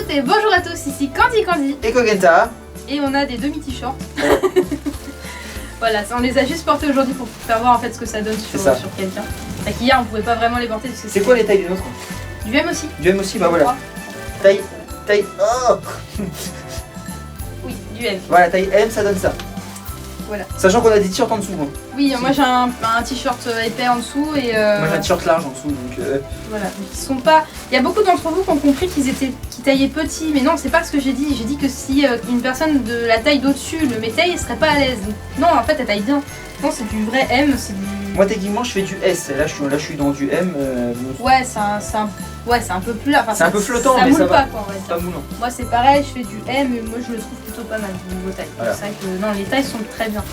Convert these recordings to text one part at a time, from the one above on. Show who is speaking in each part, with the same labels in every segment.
Speaker 1: toutes et bonjour à tous, ici Candy
Speaker 2: et Kogenta.
Speaker 1: Et on a des demi-t-shirts. Voilà, on les a juste portés aujourd'hui pour faire voir en fait ce que ça donne sur quelqu'un. Hier on pouvait pas vraiment les porter parce que
Speaker 2: c'est quoi les tailles des nôtres?
Speaker 1: Du M aussi.
Speaker 2: Du M aussi, bah voilà. Taille. Oh
Speaker 1: oui, du M.
Speaker 2: Voilà, taille M, ça donne ça.
Speaker 1: Voilà.
Speaker 2: Sachant qu'on a des t-shirts en dessous. Hein.
Speaker 1: Oui, moi j'ai un t-shirt épais en dessous et
Speaker 2: moi j'ai un t-shirt large en dessous donc
Speaker 1: voilà, donc ils sont pas. Il y a beaucoup d'entre vous qui ont compris qu'ils taillaient petit, mais non, c'est pas ce que j'ai dit. J'ai dit que si une personne de la taille d'au-dessus le mettait, il serait pas à l'aise. Non, en fait, elle taille bien. Non, c'est du vrai M, c'est du.
Speaker 2: Moi techniquement je fais du S, là je suis dans du M.
Speaker 1: Ouais, c'est un peu plus là. Enfin,
Speaker 2: c'est un peu flottant,
Speaker 1: ça
Speaker 2: mais
Speaker 1: moule
Speaker 2: ça
Speaker 1: pas,
Speaker 2: va.
Speaker 1: quoi, on va dire.
Speaker 2: Pas moulant.
Speaker 1: Moi c'est pareil, je fais du M et moi je le trouve plutôt pas mal niveau taille. Voilà. C'est vrai que non, les tailles sont très bien.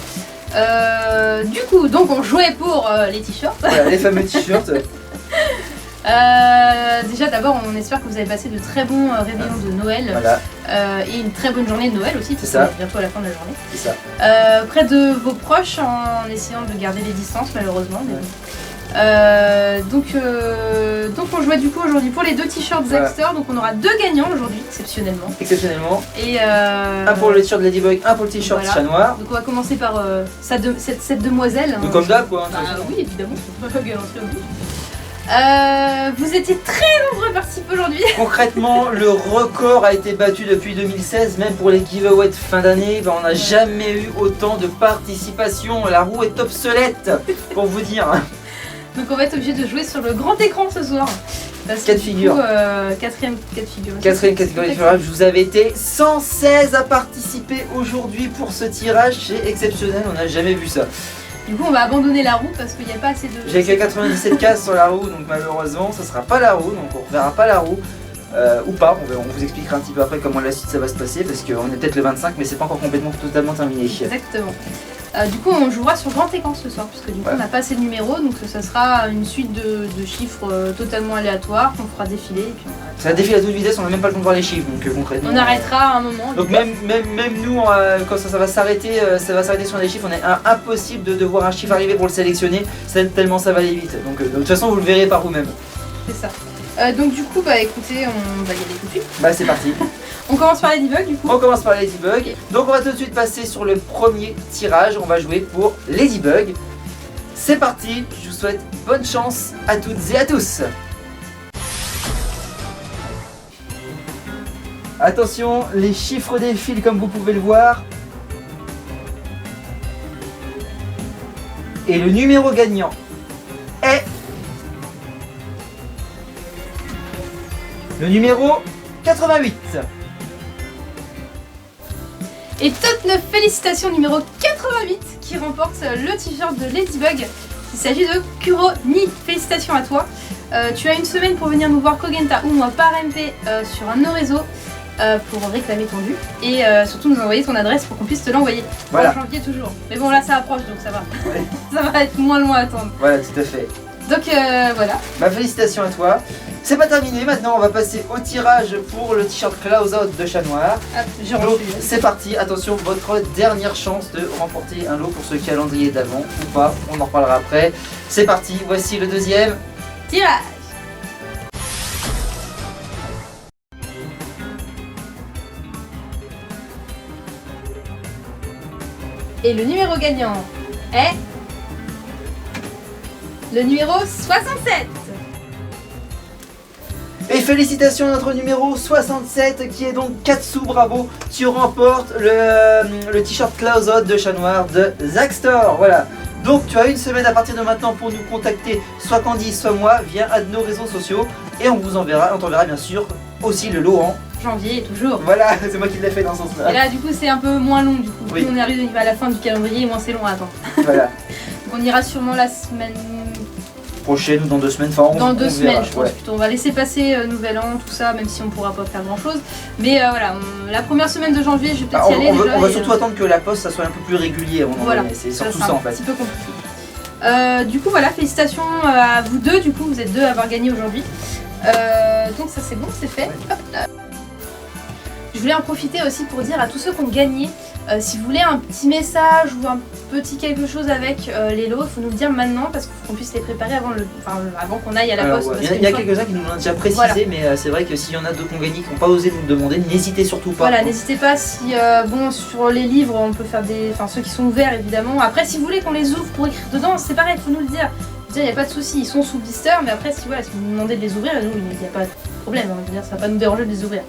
Speaker 1: Du coup, donc on jouait pour les t-shirts.
Speaker 2: Voilà, les fameux t-shirts.
Speaker 1: Déjà d'abord on espère que vous avez passé de très bons réveillons de Noël.
Speaker 2: Voilà.
Speaker 1: Et une très bonne journée de Noël aussi, parce qu'on est bientôt à la fin de la journée.
Speaker 2: C'est ça.
Speaker 1: Près de vos proches en essayant de garder les distances malheureusement. Mais donc on jouait du coup aujourd'hui pour les deux t-shirts Zackster, donc on aura deux gagnants aujourd'hui exceptionnellement. Et
Speaker 2: un pour le t-shirt Ladybug, un pour le t-shirt Chat Noir.
Speaker 1: Donc on va commencer par cette demoiselle.
Speaker 2: Donc comme d'hab quoi.
Speaker 1: Oui évidemment, on peut pas galanter au bout. Vous étiez très nombreux à participer aujourd'hui.
Speaker 2: Concrètement, le record a été battu depuis 2016, même pour les giveaways de fin d'année. On n'a jamais eu autant de participation. La roue est obsolète, pour vous dire.
Speaker 1: Donc on va être obligé de jouer sur le grand écran ce soir.
Speaker 2: Cas de figure.
Speaker 1: Quatrième cas de figure.
Speaker 2: Quatrième catégorie. Je vous avais été 116 à participer aujourd'hui pour ce tirage. C'est exceptionnel, on n'a jamais vu ça.
Speaker 1: Du coup on va abandonner la roue parce qu'il n'y a pas assez de...
Speaker 2: J'ai que 97 cases sur la roue, donc malheureusement ça sera pas la roue, donc on reverra pas la roue. Ou pas, on vous expliquera un petit peu après comment la suite ça va se passer parce qu'on est peut-être le 25 mais c'est pas encore totalement terminé.
Speaker 1: Exactement. Du coup on jouera sur grand écran ce soir puisque du coup on n'a pas assez de numéros, donc ça sera une suite de chiffres totalement aléatoires qu'on fera défiler et puis on...
Speaker 2: Ça défile à toute vitesse, on n'a même pas le temps de voir les chiffres, donc concrètement...
Speaker 1: On arrêtera à un moment.
Speaker 2: Donc même nous, quand ça va s'arrêter sur des chiffres, on est impossible de voir un chiffre arriver pour le sélectionner, tellement ça va aller vite. Donc de toute façon vous le verrez par vous-même.
Speaker 1: C'est ça. Donc du coup écoutez, on va y aller tout de suite.
Speaker 2: C'est parti.
Speaker 1: On commence par Ladybug du coup.
Speaker 2: On commence par Ladybug. Donc on va tout de suite passer sur le premier tirage. On va jouer pour Ladybug. C'est parti, je vous souhaite bonne chance à toutes et à tous. Attention, les chiffres défilent comme vous pouvez le voir. Et le numéro gagnant est... le numéro 88.
Speaker 1: Et toutes nos félicitations numéro 88 qui remporte le t-shirt de Ladybug. Il s'agit de Kuroni. Félicitations à toi. Tu as une semaine pour venir nous voir Kogenta ou moi par MP sur un de nos réseaux pour réclamer ton dû. Et surtout nous envoyer ton adresse pour qu'on puisse te l'envoyer.
Speaker 2: Voilà.
Speaker 1: En janvier toujours. Mais bon là ça approche donc ça va. Ouais. Ça va être moins loin à attendre.
Speaker 2: Voilà, tout à fait.
Speaker 1: Donc voilà.
Speaker 2: Félicitations à toi. C'est pas terminé, maintenant on va passer au tirage pour le t-shirt Close Out de Chat Noir. Donc c'est parti, attention, votre dernière chance de remporter un lot pour ce calendrier d'avant ou pas, on en reparlera après. C'est parti, voici le deuxième
Speaker 1: tirage. Et le numéro gagnant est... le numéro 67.
Speaker 2: Et félicitations à notre numéro 67 qui est donc Katsu, bravo. Tu remportes le t-shirt Close Out de Chat Noir de Zackster. Voilà. Donc tu as une semaine à partir de maintenant pour nous contacter, soit Candy, soit moi, via un de nos réseaux sociaux. Et on t'enverra bien sûr aussi le lot en
Speaker 1: janvier toujours.
Speaker 2: Voilà, c'est moi qui l'ai fait dans ce sens-là.
Speaker 1: Et là du coup c'est un peu moins long du coup.
Speaker 2: Oui.
Speaker 1: Plus on arrive à la fin du calendrier, moins c'est long à attendre.
Speaker 2: Voilà.
Speaker 1: Donc on ira sûrement la semaine
Speaker 2: prochaine ou dans 2 semaines, enfin
Speaker 1: dans 2 semaines
Speaker 2: verra,
Speaker 1: je pense plutôt. On va laisser passer Nouvel An, tout ça, même si on pourra pas faire grand chose. Mais voilà, la première semaine de janvier je vais peut-être y aller déjà.
Speaker 2: On va surtout attendre que la poste ça soit un peu plus régulier.
Speaker 1: Voilà,
Speaker 2: c'est surtout ça en fait.
Speaker 1: Un petit peu compliqué. Du coup voilà, félicitations à vous deux, du coup vous êtes deux à avoir gagné aujourd'hui. Donc ça c'est bon, c'est fait. Hop là. Je voulais en profiter aussi pour dire à tous ceux qui ont gagné Si vous voulez un petit message ou un petit quelque chose avec les lots, il faut nous le dire maintenant parce qu'il faut qu'on puisse les préparer avant qu'on aille à la poste.
Speaker 2: Il y a quelques-uns qui nous l'ont déjà précisé, voilà. Mais c'est vrai que s'il y en a d'autres qui ont gagné qui n'ont pas osé nous le demander, n'hésitez surtout pas.
Speaker 1: Voilà, n'hésitez pas si, sur les livres, on peut faire ceux qui sont ouverts évidemment. Après, si vous voulez qu'on les ouvre pour écrire dedans, c'est pareil, il faut nous le dire. Il n'y a pas de souci, ils sont sous blister, mais après, si vous nous demandez de les ouvrir, nous, il n'y a pas de problème, hein, je veux dire, ça va pas nous déranger de les ouvrir.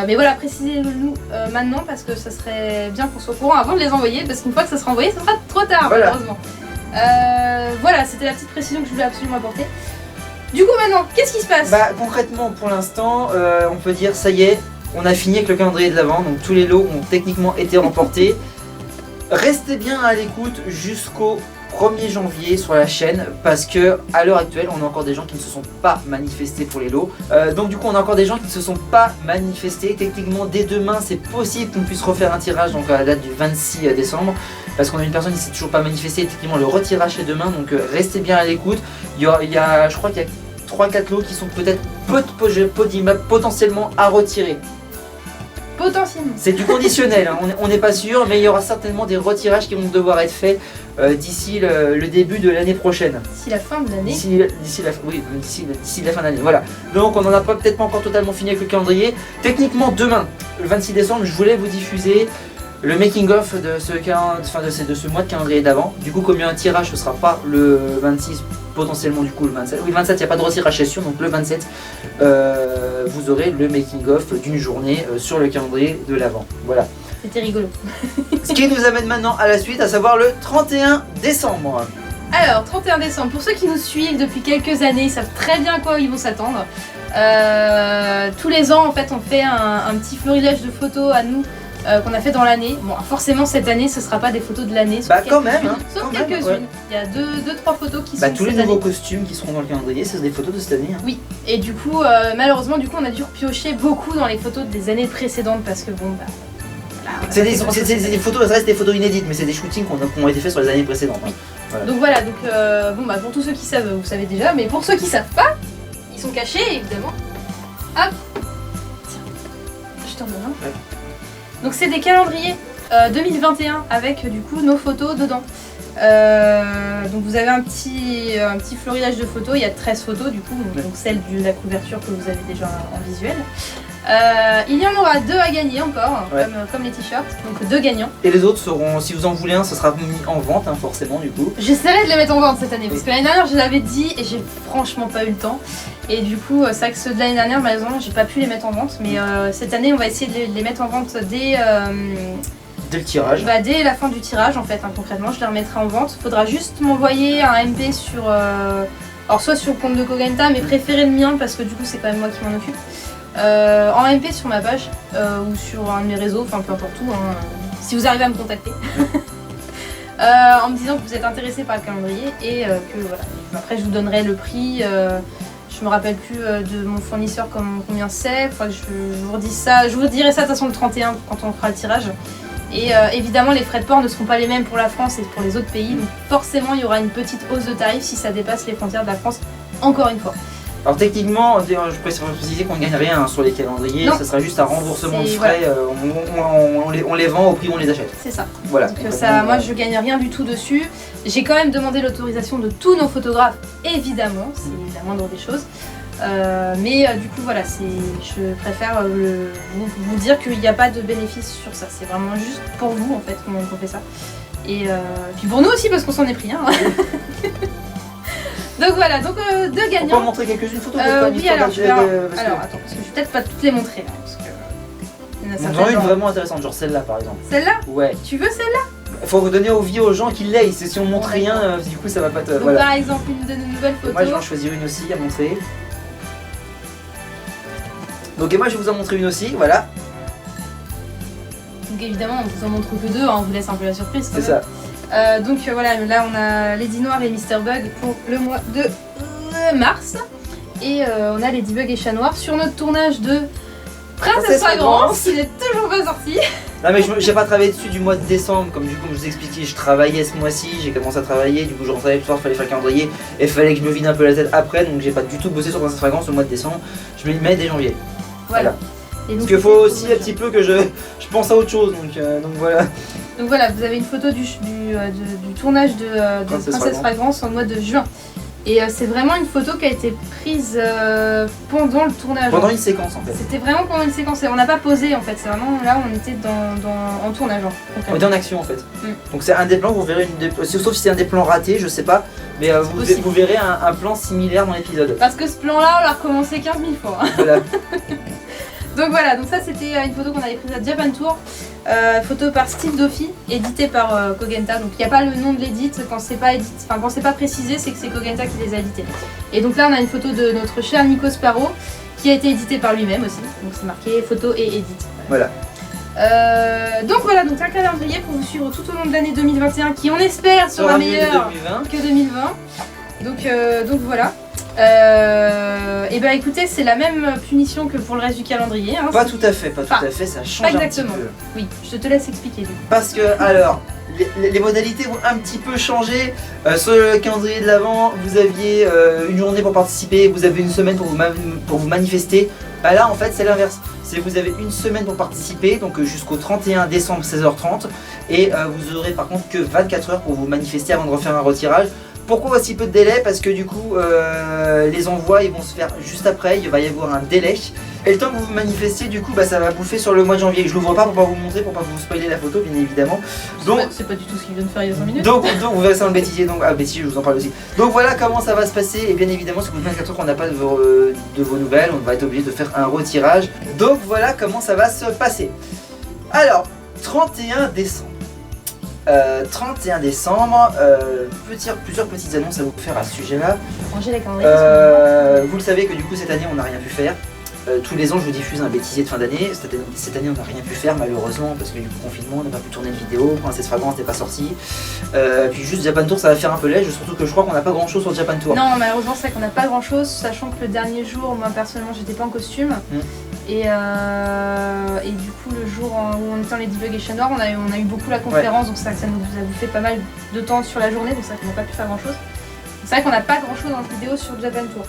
Speaker 1: Mais voilà, précisez-le-nous maintenant parce que ça serait bien qu'on soit au courant avant de les envoyer, parce qu'une fois que ça sera envoyé, ça sera trop tard,
Speaker 2: voilà.
Speaker 1: Malheureusement. Voilà, c'était la petite précision que je voulais absolument apporter. Du coup, maintenant, qu'est-ce qui se passe?
Speaker 2: Concrètement, pour l'instant, on peut dire, ça y est, on a fini avec le calendrier de l'Avent, donc tous les lots ont techniquement été remportés. Restez bien à l'écoute jusqu'au 1er janvier sur la chaîne parce que à l'heure actuelle on a encore des gens qui ne se sont pas manifestés pour les lots, donc du coup on a encore des gens qui ne se sont pas manifestés. Techniquement dès demain c'est possible qu'on puisse refaire un tirage, donc à la date du 26 décembre, parce qu'on a une personne qui ne s'est toujours pas manifestée. Techniquement le retirage est demain, donc restez bien à l'écoute. Je crois qu'il y a 3-4 lots qui sont peut-être potentiellement à retirer.
Speaker 1: Potentiellement.
Speaker 2: C'est du conditionnel, hein. On n'est pas sûr, mais il y aura certainement des retirages qui vont devoir être faits d'ici le début de l'année prochaine.
Speaker 1: D'ici la fin de l'année.
Speaker 2: D'ici la fin de l'année, voilà. Donc on n'en a peut-être pas encore totalement fini avec le calendrier. Techniquement demain, le 26 décembre, je voulais vous diffuser le making of de ce mois de calendrier d'avant. Du coup, comme il y a un tirage, ce sera pas le 26, potentiellement du coup le 27. Oui, le 27, il n'y a pas de retirage, c'est sûr, donc le 27, vous aurez le making of d'une journée sur le calendrier de l'avant. Voilà.
Speaker 1: C'était rigolo.
Speaker 2: Ce qui nous amène maintenant à la suite, à savoir le 31 décembre.
Speaker 1: Alors, 31 décembre, pour ceux qui nous suivent depuis quelques années, ils savent très bien à quoi ils vont s'attendre. Tous les ans, en fait, on fait un petit florilège de photos à nous qu'on a fait dans l'année. Bon, forcément, cette année, ce sera pas des photos de l'année.
Speaker 2: Quand même.
Speaker 1: Sauf quelques-unes. Ouais. Il y a 2-3 photos qui sont
Speaker 2: tous les nouveaux costumes qui seront dans le calendrier, c'est des photos de cette année. Hein.
Speaker 1: Oui. Et du coup, malheureusement, on a dû piocher beaucoup dans les photos des années précédentes parce que bon,
Speaker 2: c'est des photos, ça reste des photos inédites, mais c'est des shootings qui ont été faits sur les années précédentes.
Speaker 1: Oui.
Speaker 2: Voilà.
Speaker 1: Donc voilà, pour tous ceux qui savent, vous savez déjà, mais pour ceux qui savent pas, ils sont cachés évidemment. Hop. Tiens, je t'en donne un. Ouais. Donc c'est des calendriers 2021 avec du coup nos photos dedans. Donc vous avez un petit florilège de photos, il y a 13 photos du coup, donc celle de la couverture que vous avez déjà en visuel. Il y en aura 2 à gagner encore, comme les t-shirts, donc 2 gagnants.
Speaker 2: Et les autres seront, si vous en voulez un, ce sera mis en vente forcément du coup.
Speaker 1: J'essaierai de les mettre en vente cette année, parce que l'année dernière je l'avais dit et j'ai franchement pas eu le temps. Et du coup, c'est vrai que ceux de l'année dernière, malheureusement, j'ai pas pu les mettre en vente, mais cette année on va essayer de les mettre en vente dès
Speaker 2: le tirage.
Speaker 1: Dès la fin du tirage en fait, concrètement, je les remettrai en vente. Faudra juste m'envoyer un MP sur... alors soit sur le compte de Kogenta, mais préférez le mien parce que du coup c'est quand même moi qui m'en occupe. En MP sur ma page ou sur un de mes réseaux, enfin peu importe où, hein, si vous arrivez à me contacter. En me disant que vous êtes intéressé par le calendrier et que voilà. Après je vous donnerai le prix. Je me rappelle plus de mon fournisseur combien c'est. Enfin, je vous redis ça. Je vous dirai ça de toute façon le 31 quand on fera le tirage. Et évidemment les frais de port ne seront pas les mêmes pour la France et pour les autres pays. Donc forcément il y aura une petite hausse de tarif si ça dépasse les frontières de la France encore une fois.
Speaker 2: Alors techniquement, je préfère préciser qu'on ne gagne rien sur les calendriers, ça sera juste un remboursement de frais, voilà. on les vend au prix où on les achète.
Speaker 1: C'est ça.
Speaker 2: Voilà.
Speaker 1: Donc moi je gagne rien du tout dessus. J'ai quand même demandé l'autorisation de tous nos photographes, évidemment, c'est la moindre des choses. Mais du coup voilà, je préfère vous dire qu'il n'y a pas de bénéfice sur ça, c'est vraiment juste pour vous en fait qu'on fait ça. Et puis pour nous aussi parce qu'on s'en est pris. Hein. Donc voilà, donc 2 gagnants.
Speaker 2: On peut montrer quelques-unes photos
Speaker 1: oui, alors, attends, parce que je vais peut-être pas toutes les montrer. Hein, parce que
Speaker 2: j'en ai une vraiment intéressante, genre celle-là par exemple.
Speaker 1: Celle-là?
Speaker 2: Ouais.
Speaker 1: Tu veux celle-là?
Speaker 2: Faut redonner aux vies aux gens qui l'aient, si on montre rien, du coup ça va pas te...
Speaker 1: Donc voilà. Par exemple, une de nos nouvelles photos.
Speaker 2: Moi je vais en choisir une aussi à montrer. Donc et moi je vais vous en montrer une aussi, voilà.
Speaker 1: Donc évidemment on vous en montre que 2, hein, on vous laisse un peu la surprise.
Speaker 2: C'est ça.
Speaker 1: Donc voilà, là on a Lady Noir et Mr Bug pour le mois de mars. Et on a Ladybug et Chat Noir sur notre tournage de Princesse Fragrance, qui n'est toujours pas sorti.
Speaker 2: Non mais j'ai pas travaillé dessus du mois de décembre, comme je vous expliquais, je travaillais ce mois-ci, j'ai commencé à travailler, du coup je rentrais le soir, il fallait faire le calendrier, et il fallait que je me vide un peu la tête après, donc j'ai pas du tout bossé sur Princesse Fragrance au mois de décembre, je me mets dès janvier.
Speaker 1: Voilà. Et
Speaker 2: Parce qu'il faut aussi un petit peu que je pense à autre chose, donc voilà.
Speaker 1: Donc voilà, vous avez une photo du tournage de Princesse Fragrance en mois de juin. Et c'est vraiment une photo qui a été prise pendant le tournage.
Speaker 2: Pendant une séquence en fait.
Speaker 1: C'était vraiment pendant une séquence et on n'a pas posé en fait, c'est vraiment là on était en tournage.
Speaker 2: On était en action en fait. Donc c'est un des plans, vous verrez, sauf si c'est un des plans ratés, je sais pas, mais vous verrez un plan similaire dans l'épisode.
Speaker 1: Parce que ce plan là on l'a recommencé 15 000 fois.
Speaker 2: Voilà.
Speaker 1: Donc voilà, donc ça c'était une photo qu'on avait prise à Japan Tour. Photo par Steve Doffy, édité par Kogenta. Donc il n'y a pas le nom de l'édit, quand c'est pas précisé, c'est que c'est Kogenta qui les a édités. Et donc là on a une photo de notre cher Nico Sparrow qui a été édité par lui-même aussi. Donc c'est marqué photo et édite.
Speaker 2: Voilà.
Speaker 1: Donc voilà, donc un calendrier pour vous suivre tout au long de l'année 2021 qui on espère sera meilleur que 2020. Donc voilà. Et ben écoutez, c'est la même punition que pour le reste du calendrier. Hein,
Speaker 2: pas tout à fait, ça change
Speaker 1: pas exactement.
Speaker 2: Un petit peu.
Speaker 1: Oui, je te laisse expliquer.
Speaker 2: Parce que alors, les modalités vont un petit peu changer. Sur le calendrier de l'Avent, vous aviez une journée pour participer, vous avez une semaine pour vous manifester. Bah là en fait c'est l'inverse. Vous avez une semaine pour participer, donc jusqu'au 31 décembre 16h30. Et vous aurez par contre que 24 heures pour vous manifester avant de refaire un retirage. Pourquoi aussi peu de délai? Parce que du coup les envois ils vont se faire juste après, il va y avoir un délai. Et le temps que vous vous manifestez, du coup ça va bouffer sur le mois de janvier. Je l'ouvre pas pour pas vous montrer, pour pas vous spoiler la photo bien évidemment. Donc
Speaker 1: c'est pas du tout ce qu'il vient de faire il y a 5 minutes.
Speaker 2: Donc vous verrez ça dans le bêtisier, donc bêtisier je vous en parle aussi. Donc voilà comment ça va se passer, et bien évidemment si vous 24 heures qu'on n'a pas de vos nouvelles, on va être obligé de faire un retirage. Donc voilà comment ça va se passer. Alors 31 décembre. 31 décembre, plusieurs petites annonces à vous faire à ce sujet-là. Vous le savez que du coup cette année on n'a rien pu faire. Tous les ans je vous diffuse un bêtisier de fin d'année. Cette année on n'a rien pu faire malheureusement parce que du confinement on n'a pas pu tourner de vidéo, Princesse Fragrance n'est pas sortie. Puis juste Japan Tour ça va faire un peu léger, surtout que je crois qu'on n'a pas grand chose sur Japan Tour.
Speaker 1: Non malheureusement c'est vrai qu'on n'a pas grand chose, sachant que le dernier jour moi personnellement j'étais pas en costume. Et du coup le jour où on était en Ladybug et Chat Noir on a eu beaucoup la conférence, donc ça nous a bouffé pas mal de temps sur la journée, donc c'est vrai qu'on n'a pas pu faire grand chose. C'est vrai qu'on n'a pas grand chose dans la vidéo sur Japan Tour.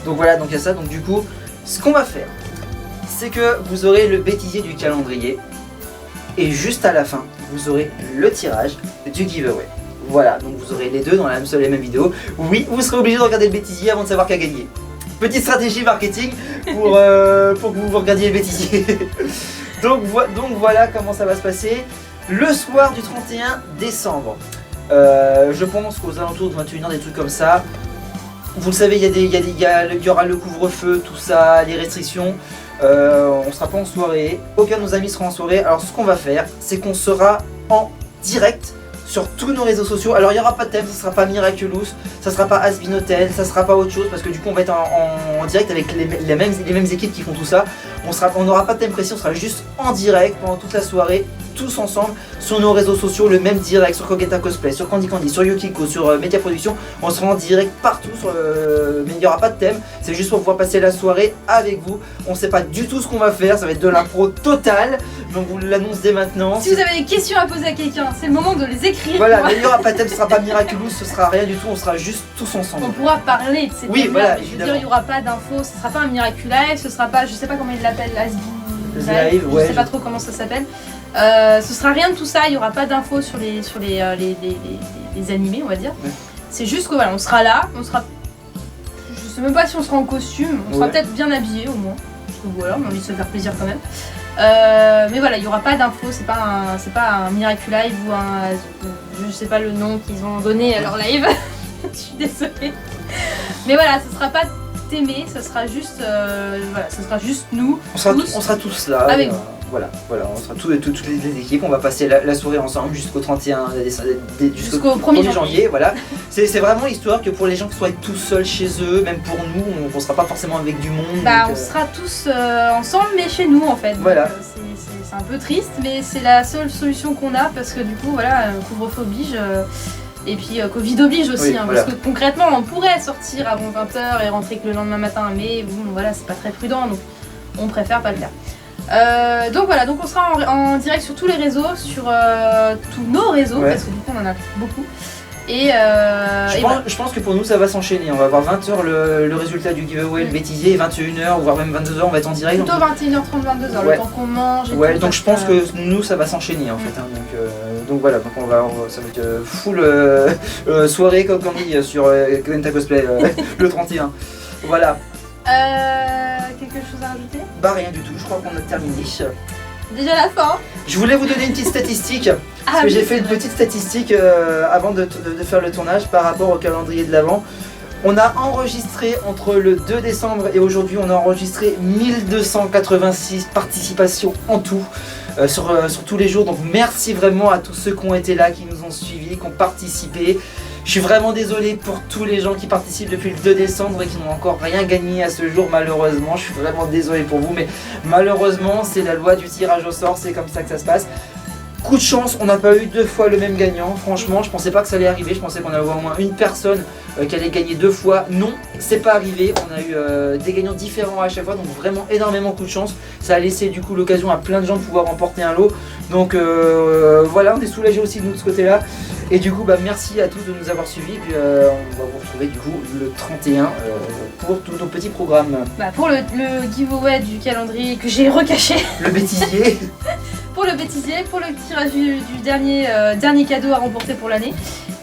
Speaker 2: Donc voilà, donc il y a ça, donc du coup ce qu'on va faire c'est que vous aurez le bêtisier du calendrier et juste à la fin vous aurez le tirage du giveaway. Voilà, donc vous aurez les deux dans la même vidéo. Oui, vous serez obligé de regarder le bêtisier avant de savoir qui a gagné. Petite stratégie marketing pour que vous regardiez le bêtisier. donc voilà comment ça va se passer. Le soir du 31 décembre, je pense qu'aux alentours de 21 h, des trucs comme ça. Vous le savez, il y aura le couvre-feu, tout ça, les restrictions. On sera pas en soirée, aucun de nos amis sera en soirée. Alors ce qu'on va faire, c'est qu'on sera en direct sur tous nos réseaux sociaux. Alors il n'y aura pas de thème, ça sera pas Miraculous, ça sera pas Asbin Hotel, ça sera pas autre chose parce que du coup on va être en direct avec les mêmes équipes qui font tout ça. On n'aura pas de thème précis, on sera juste en direct pendant toute la soirée, tous ensemble sur nos réseaux sociaux, le même direct sur Kogenta Cosplay, sur Candy Candy, sur Yukiko, sur Media Production. On sera en direct partout, mais il n'y aura pas de thème, c'est juste pour pouvoir passer la soirée avec vous. On ne sait pas du tout ce qu'on va faire, ça va être de l'impro totale, donc vous l'annonce dès maintenant.
Speaker 1: Si vous avez des questions à poser à quelqu'un, c'est le moment de les écrire.
Speaker 2: Voilà, mais il n'y aura pas de thème, ce sera pas Miraculous, ce sera rien du tout, on sera juste tous ensemble.
Speaker 1: On pourra parler de ces thèmes.
Speaker 2: Oui, voilà,
Speaker 1: je veux dire, il n'y aura pas d'infos, ce sera pas un Miraculae, ce sera pas, je sais pas comment il l'appelle,
Speaker 2: Live,
Speaker 1: je sais pas trop comment ça s'appelle. Ce sera rien de tout ça, il n'y aura pas d'infos sur les animés, on va dire. Ouais. C'est juste que voilà, on sera là, je sais même pas si on sera en costume, on sera peut-être bien habillé au moins. Parce que voilà, on a envie de se faire plaisir quand même. Mais voilà, il n'y aura pas d'infos, c'est pas un Miraculae ou je sais pas le nom qu'ils ont donné à leur live. Je suis désolée. Mais voilà, ce sera pas t'aimer, ça sera juste ça sera juste nous.
Speaker 2: On sera tous là.
Speaker 1: Avec vous.
Speaker 2: Voilà, on sera toutes les équipes, on va passer la soirée ensemble jusqu'au 31 jusqu'au 1er janvier. Voilà. C'est vraiment histoire que pour les gens qui soient tout seuls chez eux, même pour nous, on sera pas forcément avec du monde.
Speaker 1: On sera tous ensemble mais chez nous en fait.
Speaker 2: Voilà.
Speaker 1: C'est un peu triste mais c'est la seule solution qu'on a parce que du coup voilà, couvre-feu oblige. Et puis Covid oblige aussi, oui, voilà. Parce que concrètement on pourrait sortir avant 20 h et rentrer que le lendemain matin, mais bon voilà c'est pas très prudent donc on préfère pas le faire. Donc voilà, donc on sera en direct sur tous les réseaux, sur tous nos réseaux, parce que du coup on en a beaucoup. Et,
Speaker 2: je pense que pour nous ça va s'enchaîner. On va avoir 20h le résultat du giveaway, le bêtisier, et 21h, voire même 22h, on va être en direct.
Speaker 1: Plutôt 21h30, 22h, le temps qu'on mange.
Speaker 2: Ouais, donc je pense que nous ça va s'enchaîner en fait. Hein, donc voilà, donc ça va être full soirée comme on dit sur Kogenta Cosplay le 31. Voilà.
Speaker 1: Quelque chose à rajouter?
Speaker 2: Bah rien du tout, je crois qu'on a terminé.
Speaker 1: Déjà la fin.
Speaker 2: Je voulais vous donner une petite statistique, parce que j'ai fait une petite statistique avant de faire le tournage par rapport au calendrier de l'Avent. On a enregistré entre le 2 décembre et aujourd'hui, on a enregistré 1286 participations en tout sur tous les jours. Donc merci vraiment à tous ceux qui ont été là, qui nous ont suivis, qui ont participé. Je suis vraiment désolé pour tous les gens qui participent depuis le 2 décembre et qui n'ont encore rien gagné à ce jour malheureusement. Je suis vraiment désolé pour vous, mais malheureusement c'est la loi du tirage au sort, c'est comme ça que ça se passe. Coup de chance, on n'a pas eu 2 fois le même gagnant. Franchement, je pensais pas que ça allait arriver. Je pensais qu'on allait avoir au moins une personne qui allait gagner 2 fois. Non, c'est pas arrivé. On a eu des gagnants différents à chaque fois. Donc vraiment énormément coup de chance. Ça a laissé du coup l'occasion à plein de gens de pouvoir remporter un lot. Donc voilà, on est soulagés aussi de nous de ce côté-là. Et du coup, bah, merci à tous de nous avoir suivis. Et puis on va vous retrouver du coup le 31 pour tous nos petits programmes.
Speaker 1: Bah, pour le giveaway du calendrier que j'ai recaché.
Speaker 2: Le bêtisier.
Speaker 1: Pour le bêtisier, pour le tirage du dernier cadeau à remporter pour l'année.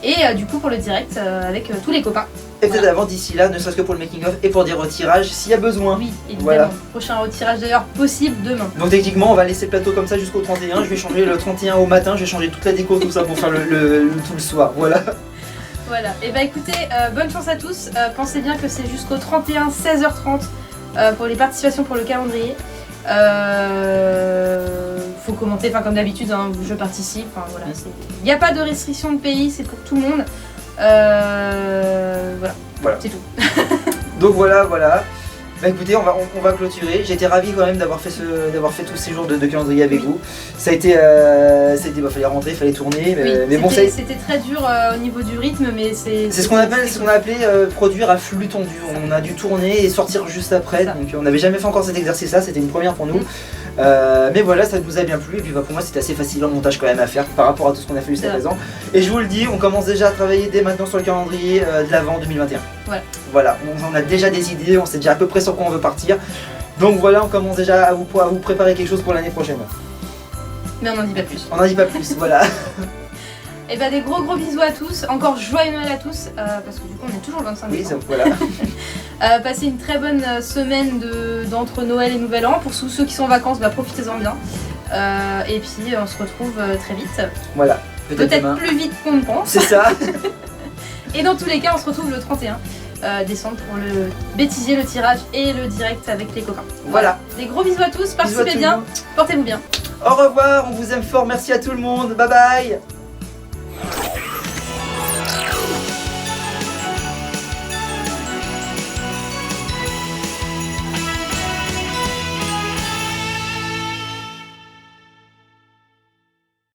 Speaker 1: Et du coup pour le direct avec tous les copains.
Speaker 2: Et peut-être avant d'ici là, ne serait-ce que pour le making of et pour des retirages s'il y a besoin.
Speaker 1: Oui, évidemment.
Speaker 2: Voilà.
Speaker 1: Prochain retirage d'ailleurs possible demain.
Speaker 2: Donc techniquement on va laisser le plateau comme ça jusqu'au 31. Je vais changer le 31 au matin, je vais changer toute la déco, tout ça pour faire tout le soir. Voilà.
Speaker 1: Voilà. Et bah écoutez, bonne chance à tous. Pensez bien que c'est jusqu'au 31, 16h30 pour les participations pour le calendrier. Faut commenter, enfin comme d'habitude, hein, je participe. Voilà, il n'y a pas de restriction de pays, c'est pour tout le monde. Voilà. C'est tout.
Speaker 2: Donc voilà. Bah écoutez, on va clôturer. J'ai été ravi quand même d'avoir fait tous ces jours de calendrier avec vous. Ça a été, fallait rentrer, fallait tourner,
Speaker 1: oui,
Speaker 2: mais bon,
Speaker 1: c'était très dur au niveau du rythme, mais c'est
Speaker 2: ce qu'on a appelé produire à flux tendu. On a dû tourner et sortir juste après, donc on n'avait jamais fait encore cet exercice-là, c'était une première pour nous. Mais voilà, ça nous a bien plu et puis bah, pour moi c'était assez facile en montage quand même à faire par rapport à tout ce qu'on a fait jusqu'à présent. Et je vous le dis, on commence déjà à travailler dès maintenant sur le calendrier de l'Avent 2021. Voilà, on a déjà des idées, on sait déjà à peu près sur quoi on veut partir. Donc voilà, on commence déjà à vous préparer quelque chose pour l'année prochaine.
Speaker 1: Mais on n'en dit pas plus.
Speaker 2: On n'en dit pas plus, voilà.
Speaker 1: Et bah des gros bisous à tous, encore joyeux Noël à tous, parce que du coup on est toujours le 25 décembre.
Speaker 2: Oui, voilà.
Speaker 1: Passez une très bonne semaine d'entre Noël et Nouvel An. Pour tous ceux qui sont en vacances, bah, profitez-en bien. Et puis on se retrouve très vite.
Speaker 2: Voilà,
Speaker 1: peut-être plus vite qu'on ne pense.
Speaker 2: C'est ça.
Speaker 1: Et dans tous les cas, on se retrouve le 31 décembre pour le bêtisier, le tirage et le direct avec les copains.
Speaker 2: Voilà.
Speaker 1: Des gros bisous à tous, participez bien, portez-vous bien.
Speaker 2: Au revoir, on vous aime fort, merci à tout le monde, bye bye.